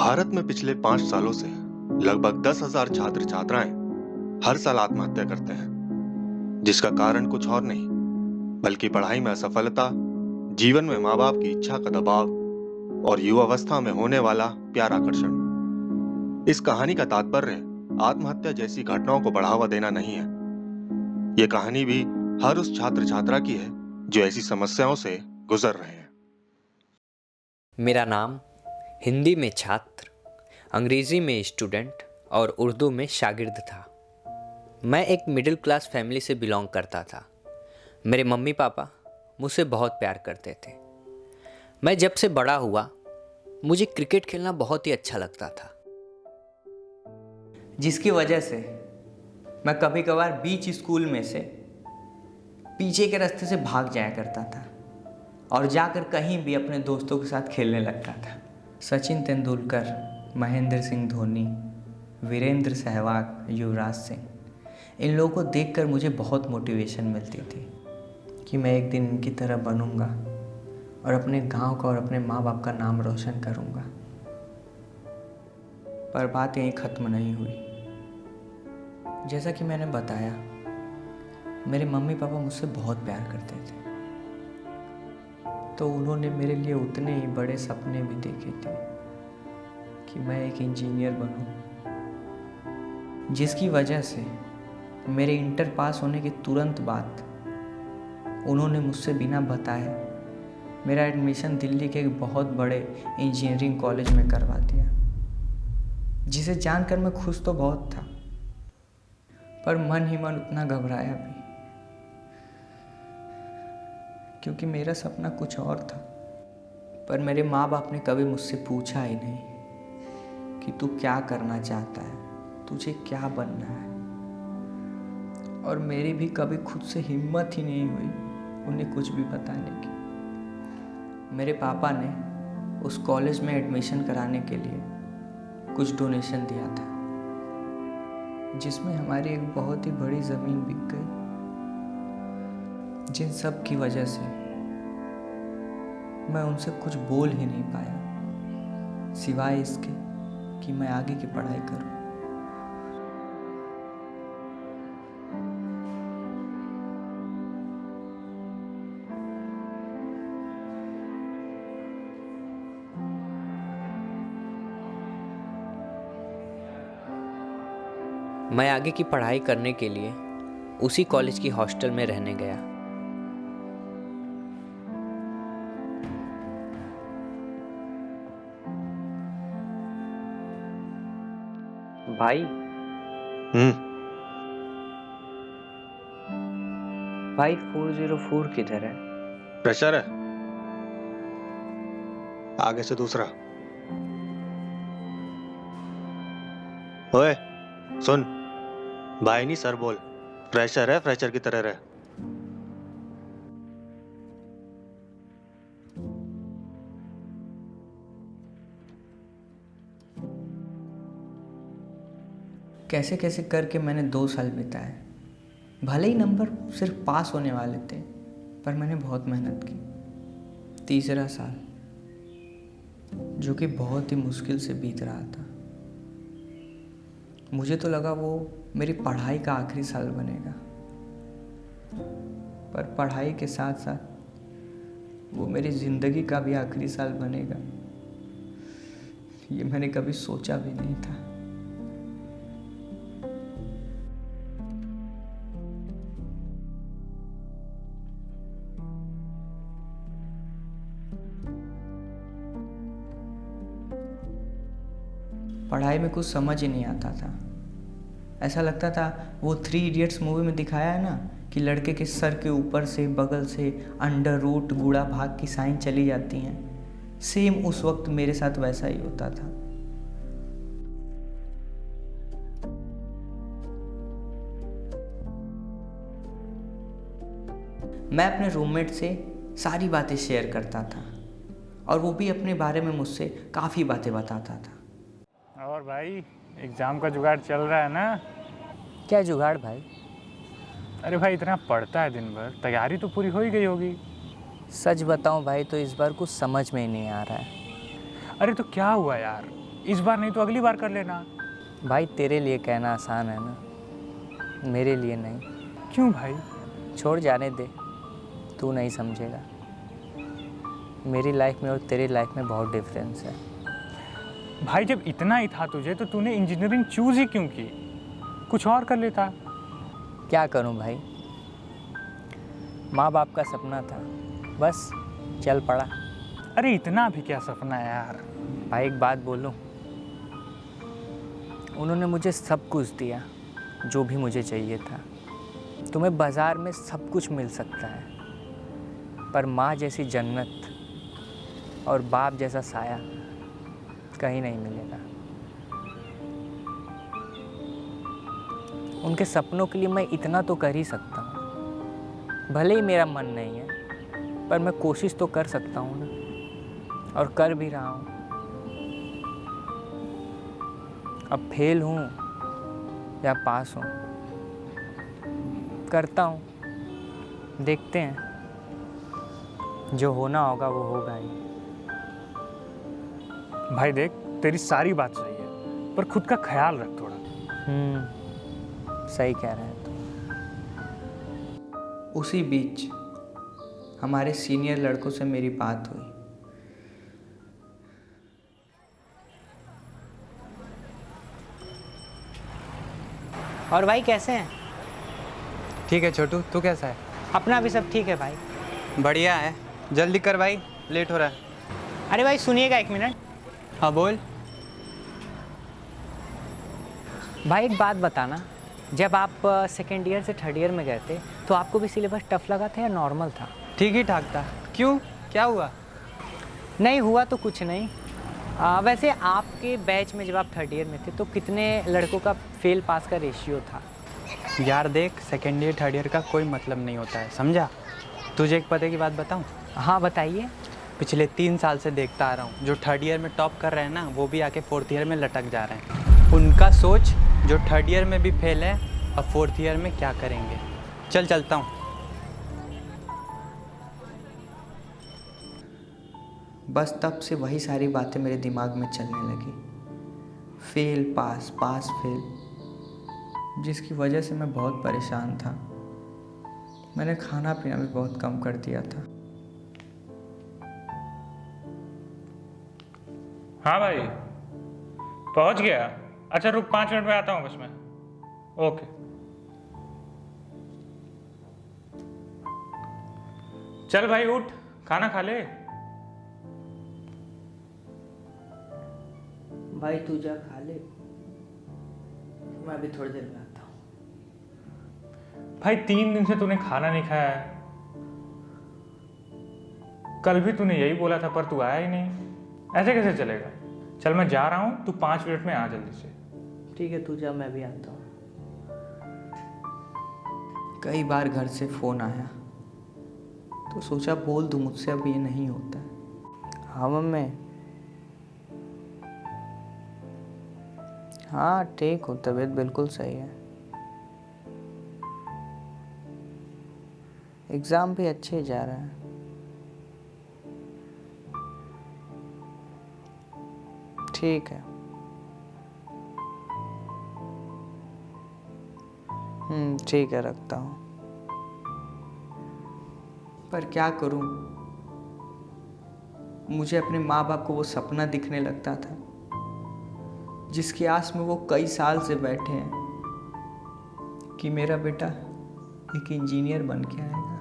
भारत में पिछले 5 सालों से लगभग 10,000 छात्र छात्राएं हर साल आत्महत्या करते हैं, जिसका कारण कुछ और नहीं बल्कि पढ़ाई में असफलता, जीवन में माँ बाप की इच्छा का दबाव और युवावस्था में होने वाला प्यार आकर्षण। इस कहानी का तात्पर्य आत्महत्या जैसी घटनाओं को बढ़ावा देना नहीं है। ये कहानी भी हर उस छात्र छात्रा की है जो ऐसी समस्याओं से गुजर रहे हैं। मेरा नाम हिंदी में छात्र, अंग्रेज़ी में स्टूडेंट और उर्दू में शागिर्द था। मैं एक मिडिल क्लास फैमिली से बिलोंग करता था। मेरे मम्मी पापा मुझसे बहुत प्यार करते थे। मैं जब से बड़ा हुआ मुझे क्रिकेट खेलना बहुत ही अच्छा लगता था, जिसकी वजह से मैं कभी कभार बीच स्कूल में से पीछे के रास्ते से भाग जाया करता था और जाकर कहीं भी अपने दोस्तों के साथ खेलने लगता था। सचिन तेंदुलकर, महेंद्र सिंह धोनी, वीरेंद्र सहवाग, युवराज सिंह, इन लोगों को देखकर मुझे बहुत मोटिवेशन मिलती थी कि मैं एक दिन इनकी तरह बनूंगा और अपने गांव का और अपने माँ बाप का नाम रोशन करूंगा। पर बात यहीं ख़त्म नहीं हुई। जैसा कि मैंने बताया, मेरे मम्मी पापा मुझसे बहुत प्यार करते थे, तो उन्होंने मेरे लिए उतने ही बड़े सपने भी देखे थे कि मैं एक इंजीनियर बनूं, जिसकी वजह से मेरे इंटर पास होने के तुरंत बाद उन्होंने मुझसे बिना बताए मेरा एडमिशन दिल्ली के एक बहुत बड़े इंजीनियरिंग कॉलेज में करवा दिया, जिसे जानकर मैं खुश तो बहुत था, पर मन ही मन उतना घबराया भी, क्योंकि मेरा सपना कुछ और था। पर मेरे माँ बाप ने कभी मुझसे पूछा ही नहीं कि तू क्या करना चाहता है, तुझे क्या बनना है। और मेरी भी कभी खुद से हिम्मत ही नहीं हुई उन्हें कुछ भी बताने की। मेरे पापा ने उस कॉलेज में एडमिशन कराने के लिए कुछ डोनेशन दिया था, जिसमें हमारी एक बहुत ही बड़ी ज़मीन बिक गई, जिन सब की वजह से मैं उनसे कुछ बोल ही नहीं पाया, सिवाय इसके कि मैं आगे की पढ़ाई करूं। मैं आगे की पढ़ाई करने के लिए उसी कॉलेज की हॉस्टल में रहने गया। भाई हम्म। भाई 404 किधर है? प्रेशर है, आगे से दूसरा। ओए सुन, भाई नहीं सर बोल। फ्रेशर है, फ्रेशर की तरह रहे। कैसे कैसे करके मैंने 2 साल बिताए। भले ही नंबर सिर्फ पास होने वाले थे, पर मैंने बहुत मेहनत की। तीसरा साल, जो कि बहुत ही मुश्किल से बीत रहा था, मुझे तो लगा वो मेरी पढ़ाई का आखिरी साल बनेगा, पर पढ़ाई के साथ साथ वो मेरी ज़िंदगी का भी आखिरी साल बनेगा, ये मैंने कभी सोचा भी नहीं था। पढ़ाई में कुछ समझ ही नहीं आता था। ऐसा लगता था वो 3 इडियट्स मूवी में दिखाया है ना, कि लड़के के सर के ऊपर से बगल से अंडर रूट गुणा भाग की साइन चली जाती हैं। सेम उस वक्त मेरे साथ वैसा ही होता था। मैं अपने रूममेट से सारी बातें शेयर करता था और वो भी अपने बारे में मुझसे काफ़ी बातें बताता था। और भाई, एग्ज़ाम का जुगाड़ चल रहा है ना? क्या जुगाड़ भाई? अरे भाई, इतना पढ़ता है दिन भर, तैयारी तो पूरी हो ही गई होगी। सच बताऊं भाई तो इस बार कुछ समझ में ही नहीं आ रहा है। अरे तो क्या हुआ यार? इस बार नहीं तो अगली बार कर लेना। भाई तेरे लिए कहना आसान है ना, मेरे लिए नहीं। क्यों भाई? छोड़, जाने दे, तू नहीं समझेगा। मेरी लाइफ में और तेरी लाइफ में बहुत डिफरेंस है। भाई जब इतना ही था तुझे तो तूने इंजीनियरिंग चूज ही क्यों की? कुछ और कर लेता। क्या करूं भाई, माँ बाप का सपना था, बस चल पड़ा। अरे इतना भी क्या सपना है यार। भाई एक बात बोलूं, उन्होंने मुझे सब कुछ दिया जो भी मुझे चाहिए था। तुम्हें बाज़ार में सब कुछ मिल सकता है, पर माँ जैसी जन्नत और बाप जैसा साया कहीं नहीं मिलेगा। उनके सपनों के लिए मैं इतना तो कर ही सकता हूँ। भले ही मेरा मन नहीं है, पर मैं कोशिश तो कर सकता हूँ ना, और कर भी रहा हूँ। अब फेल हूँ या पास हूँ, करता हूँ, देखते हैं, जो होना होगा वो होगा ही। भाई देख, तेरी सारी बात सही है, पर खुद का ख्याल रख थोड़ा। सही कह रहे हैं तुम। उसी बीच हमारे सीनियर लड़कों से मेरी बात हुई। और भाई कैसे हैं? ठीक है छोटू, तू कैसा है? अपना भी सब ठीक है भाई। बढ़िया है। जल्दी कर भाई, लेट हो रहा है। अरे भाई सुनिएगा एक मिनट। हाँ बोल। भाई एक बात बताना, जब आप सेकेंड ईयर से थर्ड ईयर में गए थे तो आपको भी सिलेबस टफ लगा था या नॉर्मल था? ठीक ही ठाक था। क्यों, क्या हुआ? नहीं हुआ तो कुछ नहीं। वैसे आपके बैच में जब आप थर्ड ईयर में थे तो कितने लड़कों का फेल पास का रेशियो था? यार देख, सेकेंड ईयर थर्ड ईयर का कोई मतलब नहीं होता है, समझा? तुझे एक पते की बात बताऊँ? हाँ बताइए। पिछले 3 साल से देखता आ रहा हूँ, जो थर्ड ईयर में टॉप कर रहे हैं ना, वो भी आके फोर्थ ईयर में लटक जा रहे हैं। उनका सोच, जो थर्ड ईयर में भी फेल है, अब फोर्थ ईयर में क्या करेंगे। चल चलता हूँ। बस तब से वही सारी बातें मेरे दिमाग में चलने लगी। फेल पास, पास फेल, जिसकी वजह से मैं बहुत परेशान था। मैंने खाना पीना भी बहुत कम कर दिया था। हाँ भाई, पहुंच गया। अच्छा रुक, 5 मिनट में आता हूँ बस मैं। ओके। चल भाई उठ, खाना खा ले। भाई तू जा खा ले, मैं अभी थोड़ी देर में आता हूँ। भाई 3 दिन से तूने खाना नहीं खाया है। कल भी तूने यही बोला था, पर तू आया ही नहीं। ऐसे कैसे चलेगा? चल मैं जा रहा हूँ, तू 5 मिनट में आ जल्दी से। ठीक है, तू जा, मैं भी आता हूँ। कई बार घर से फ़ोन आया तो सोचा बोल दूँ, मुझसे अब ये नहीं होता है। हाँ मम्मी। हाँ ठीक हूँ, तबीयत बिल्कुल सही है। एग्ज़ाम भी अच्छे जा रहे हैं। ठीक है। ठीक है, रखता हूँ। पर क्या करूँ, मुझे अपने माँ बाप को वो सपना दिखने लगता था जिसकी आस में वो कई साल से बैठे हैं कि मेरा बेटा एक इंजीनियर बन के आएगा।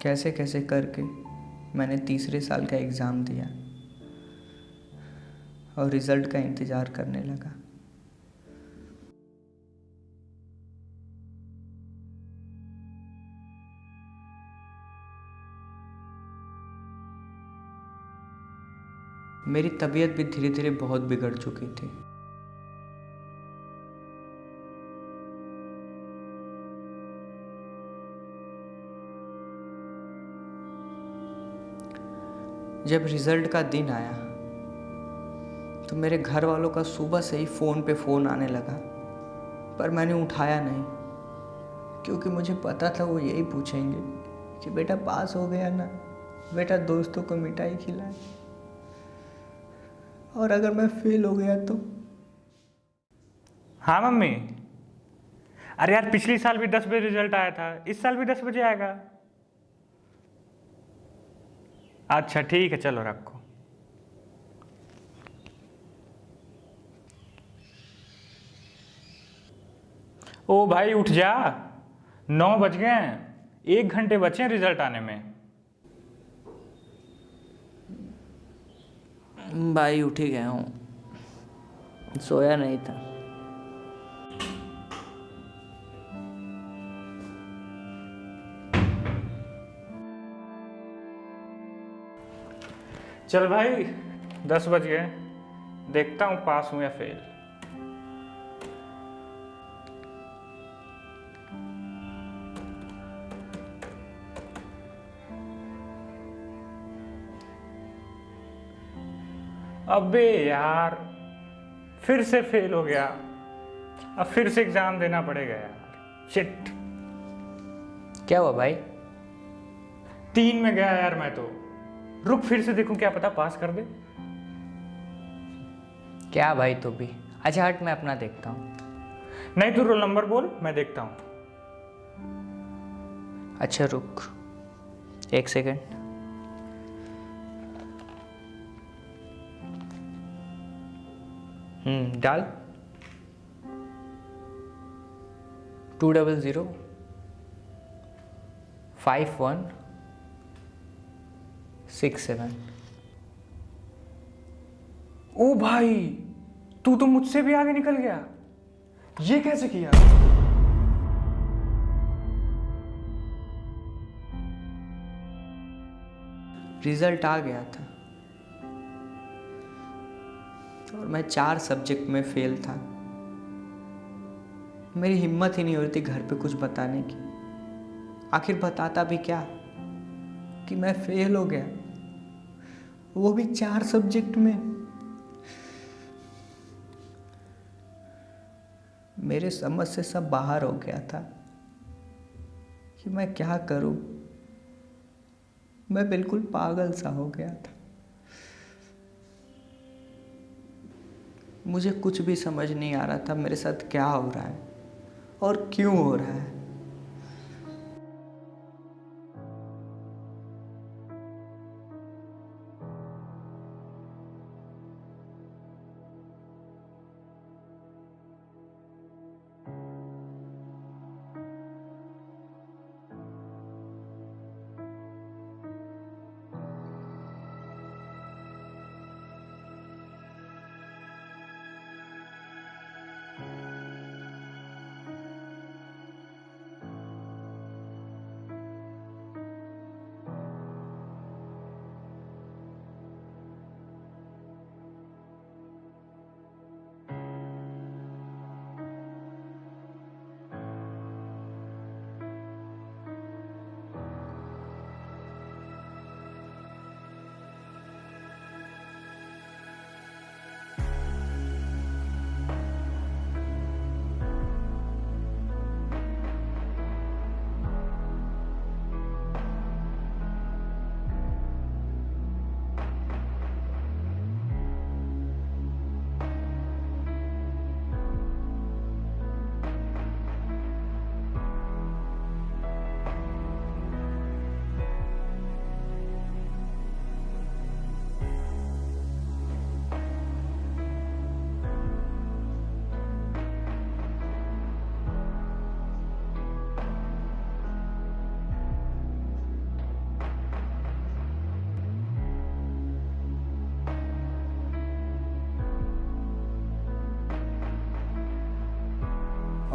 कैसे कैसे करके मैंने तीसरे साल का एग्ज़ाम दिया और रिज़ल्ट का इंतज़ार करने लगा। मेरी तबीयत भी धीरे धीरे बहुत बिगड़ चुकी थी। जब रिज़ल्ट का दिन आया तो मेरे घर वालों का सुबह से ही फ़ोन पे फ़ोन आने लगा, पर मैंने उठाया नहीं क्योंकि मुझे पता था वो यही पूछेंगे कि बेटा पास हो गया ना, बेटा दोस्तों को मिठाई खिलाए, और अगर मैं फेल हो गया तो। हाँ मम्मी। अरे यार पिछली साल भी 10 बजे रिजल्ट आया था, इस साल भी 10 बजे आएगा। अच्छा ठीक है, चलो रखो। ओ भाई उठ जा, 9 बज गए हैं, 1 घंटे बचे हैं रिजल्ट आने में। भाई उठ ही गया हूँ, सोया नहीं था। चल भाई 10 बज गए, देखता हूँ पास हूँ या फेल। अबे यार फिर से फेल हो गया, अब फिर से एग्जाम देना पड़ेगा यार, शिट। क्या हुआ भाई? 3 में गया यार मैं तो, रुक फिर से देखूं, क्या पता पास कर दे। क्या भाई तू भी? अच्छा हट, मैं अपना देखता हूँ। नहीं तू रोल नंबर बोल, मैं देखता हूँ। अच्छा रुक 1 सेकंड। डाल 200 5167। ओ भाई तू तो मुझसे भी आगे निकल गया, ये कैसे किया? रिजल्ट आ गया था और मैं 4 सब्जेक्ट में फेल था। मेरी हिम्मत ही नहीं हो रही थी घर पे कुछ बताने की। आखिर बताता भी क्या कि मैं फेल हो गया, वो भी 4 सब्जेक्ट में। मेरे समझ से सब बाहर हो गया था कि मैं क्या करूं। मैं बिल्कुल पागल सा हो गया था। मुझे कुछ भी समझ नहीं आ रहा था मेरे साथ क्या हो रहा है और क्यों हो रहा है।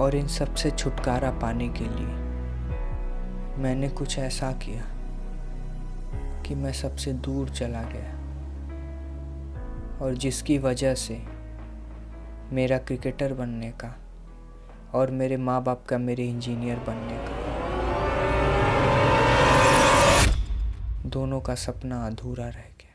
और इन सब से छुटकारा पाने के लिए मैंने कुछ ऐसा किया कि मैं सबसे दूर चला गया, और जिसकी वजह से मेरा क्रिकेटर बनने का और मेरे माँ बाप का मेरे इंजीनियर बनने का दोनों का सपना अधूरा रह गया।